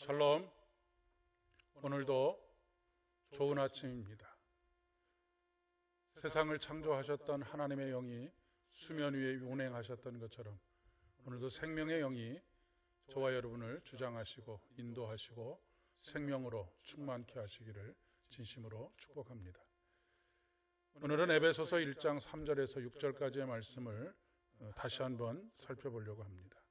샬롬. 오늘도 좋은 아침입니다. 세상을 창조하셨던 하나님의 영이 수면 위에 운행하셨던 것처럼 오늘도 생명의 영이 저와 여러분을 주장하시고 인도하시고 생명으로 충만케 하시기를 진심으로 축복합니다. 오늘은 에베소서 1장 3절에서 6절까지의 말씀을 다시 한번 살펴보려고 합니다.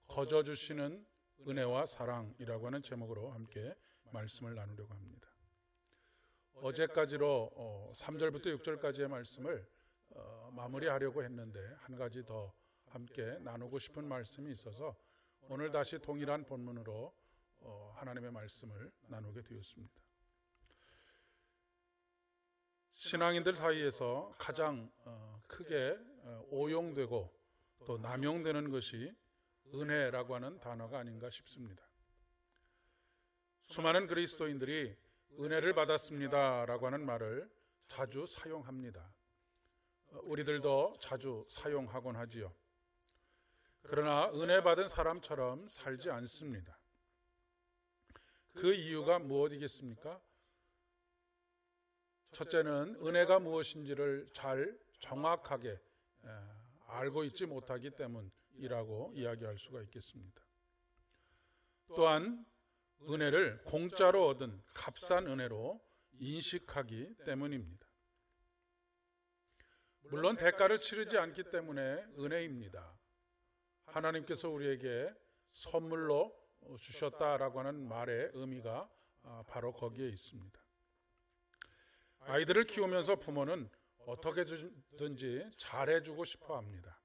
거저 주시는 은혜와 사랑이라고 하는 제목으로 함께 말씀을 나누려고 합니다. 어제까지로 3절부터 6절까지의 말씀을 마무리하려고 했는데 한 가지 더 함께 나누고 싶은 말씀이 있어서 오늘 다시 동일한 본문으로 하나님의 말씀을 나누게 되었습니다. 신앙인들 사이에서 가장 크게 오용되고 또 남용되는 것이 은혜라고 하는 단어가 아닌가 싶습니다. 수많은 그리스도인들이 은혜를 받았습니다라고 하는 말을 자주 사용합니다. 우리들도 자주 사용하곤 하지요. 그러나 은혜 받은 사람처럼 살지 않습니다. 그 이유가 무엇이겠습니까? 첫째는 은혜가 무엇인지를 잘 정확하게 알고 있지 못하기 때문이라고 이야기할 수가 있겠습니다. 또한 은혜를 공짜로 얻은 값싼 은혜로 인식하기 때문입니다. 물론 대가를 치르지 않기 때문에 은혜입니다. 하나님께서 우리에게 선물로 주셨다라고 하는 말의 의미가 바로 거기에 있습니다. 아이들을 키우면서 부모는 어떻게든지 잘해주고 싶어 합니다.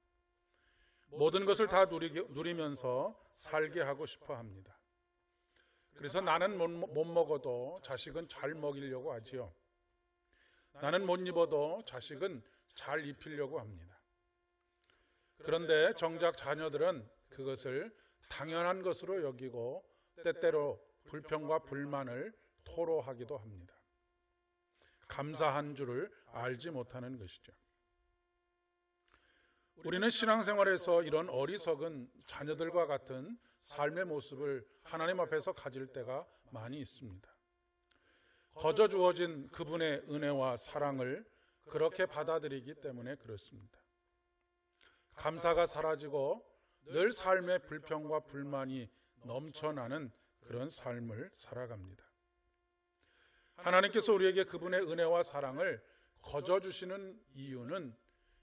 모든 것을 다 누리면서 살게 하고 싶어 합니다. 그래서 나는 못 먹어도 자식은 잘 먹이려고 하지요. 나는 못 입어도 자식은 잘 입히려고 합니다. 그런데 정작 자녀들은 그것을 당연한 것으로 여기고 때때로 불평과 불만을 토로하기도 합니다. 감사한 줄을 알지 못하는 것이죠. 우리는 신앙생활에서 이런 어리석은 자녀들과 같은 삶의 모습을 하나님 앞에서 가질 때가 많이 있습니다. 거저 주어진 그분의 은혜와 사랑을 그렇게 받아들이기 때문에 그렇습니다. 감사가 사라지고 늘 삶의 불평과 불만이 넘쳐나는 그런 삶을 살아갑니다. 하나님께서 우리에게 그분의 은혜와 사랑을 거저 주시는 이유는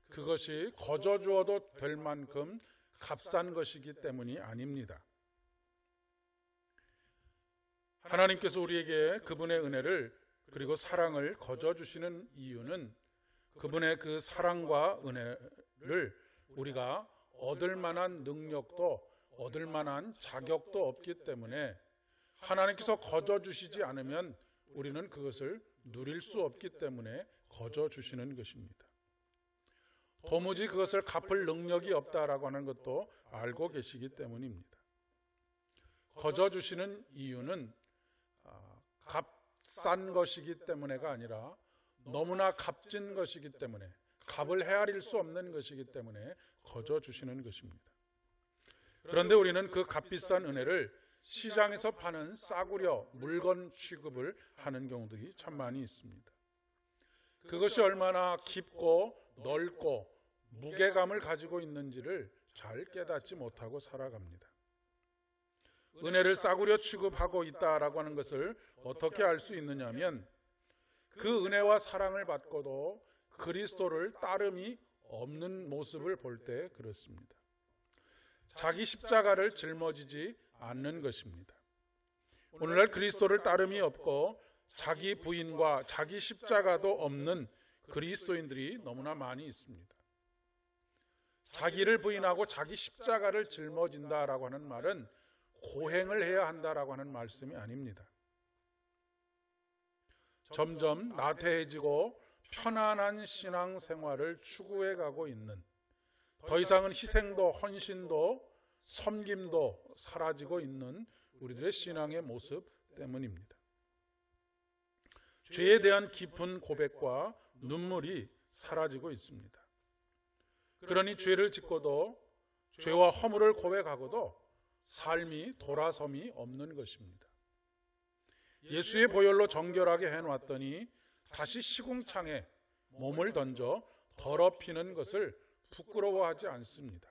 그것이 거저 주어도 될 만큼 값싼 것이기 때문이 아닙니다. 하나님께서 우리에게 그분의 은혜를 그리고 사랑을 거저 주시는 이유는 그분의 그 사랑과 은혜를 우리가 얻을 만한 능력도 얻을 만한 자격도 없기 때문에 하나님께서 거저 주시지 않으면 우리는 그것을 누릴 수 없기 때문에 거저 주시는 것입니다. 도무지 그것을 갚을 능력이 없다라고 하는 것도 알고 계시기 때문입니다. 거저 주시는 이유는 값싼 것이기 때문에가 아니라 너무나 값진 것이기 때문에 값을 헤아릴 수 없는 것이기 때문에 거저 주시는 것입니다. 그런데 우리는 그 값비싼 은혜를 시장에서 파는 싸구려 물건 취급을 하는 경우들이 참 많이 있습니다. 그것이 얼마나 깊고 넓고 무게감을 가지고 있는지를 잘 깨닫지 못하고 살아갑니다. 은혜를 싸구려 취급하고 있다라고 하는 것을 어떻게 알 수 있느냐면 그 은혜와 사랑을 받고도 그리스도를 따름이 없는 모습을 볼 때 그렇습니다. 자기 십자가를 짊어지지 않는 것입니다. 오늘날 그리스도를 따름이 없고 자기 부인과 자기 십자가도 없는 그리스도인들이 너무나 많이 있습니다. 자기를 부인하고 자기 십자가를 짊어진다라고 하는 말은 고행을 해야 한다라고 하는 말씀이 아닙니다. 점점 나태해지고 편안한 신앙생활을 추구해 가고 있는, 더 이상은 희생도 헌신도 섬김도 사라지고 있는 우리들의 신앙의 모습 때문입니다. 죄에 대한 깊은 고백과 눈물이 사라지고 있습니다. 그러니 죄를 짓고도 죄와 허물을 고백하고도 삶이 돌아섬이 없는 것입니다. 예수의 보혈로 정결하게 해놨더니 다시 시궁창에 몸을 던져 더럽히는 것을 부끄러워하지 않습니다.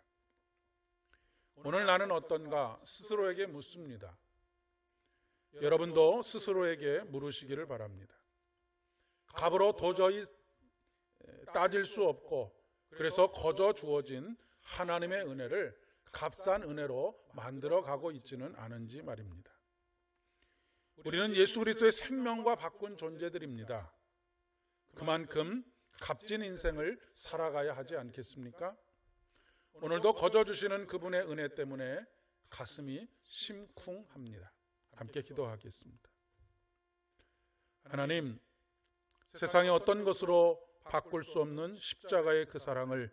오늘 나는 어떤가 스스로에게 묻습니다. 여러분도 스스로에게 물으시기를 바랍니다. 값으로 도저히 따질 수 없고 그래서 거저 주어진 하나님의 은혜를 값싼 은혜로 만들어가고 있지는 않은지 말입니다. 우리는 예수 그리스도의 생명과 바꾼 존재들입니다. 그만큼 값진 인생을 살아가야 하지 않겠습니까? 오늘도 거저 주시는 그분의 은혜 때문에 가슴이 심쿵합니다. 함께 기도하겠습니다. 하나님, 세상의 어떤 것으로 바꿀 수 없는 십자가의 그 사랑을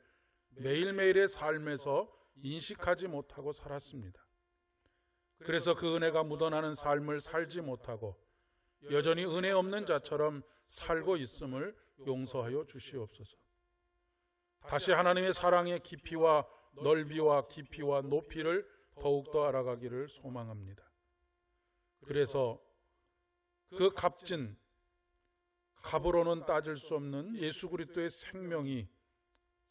매일매일의 삶에서 인식하지 못하고 살았습니다. 그래서 그 은혜가 묻어나는 삶을 살지 못하고 여전히 은혜 없는 자처럼 살고 있음을 용서하여 주시옵소서. 다시 하나님의 사랑의 깊이와 넓이와 깊이와 높이를 더욱더 알아가기를 소망합니다. 그래서 그 값진 값으로는 따질 수 없는 예수 그리스도의 생명이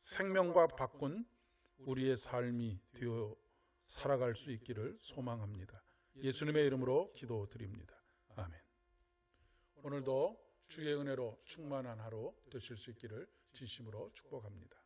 생명과 바꾼 우리의 삶이 되어 살아갈 수 있기를 소망합니다. 예수님의 이름으로 기도드립니다. 아멘. 오늘도 주의 은혜로 충만한 하루 되실 수 있기를 진심으로 축복합니다.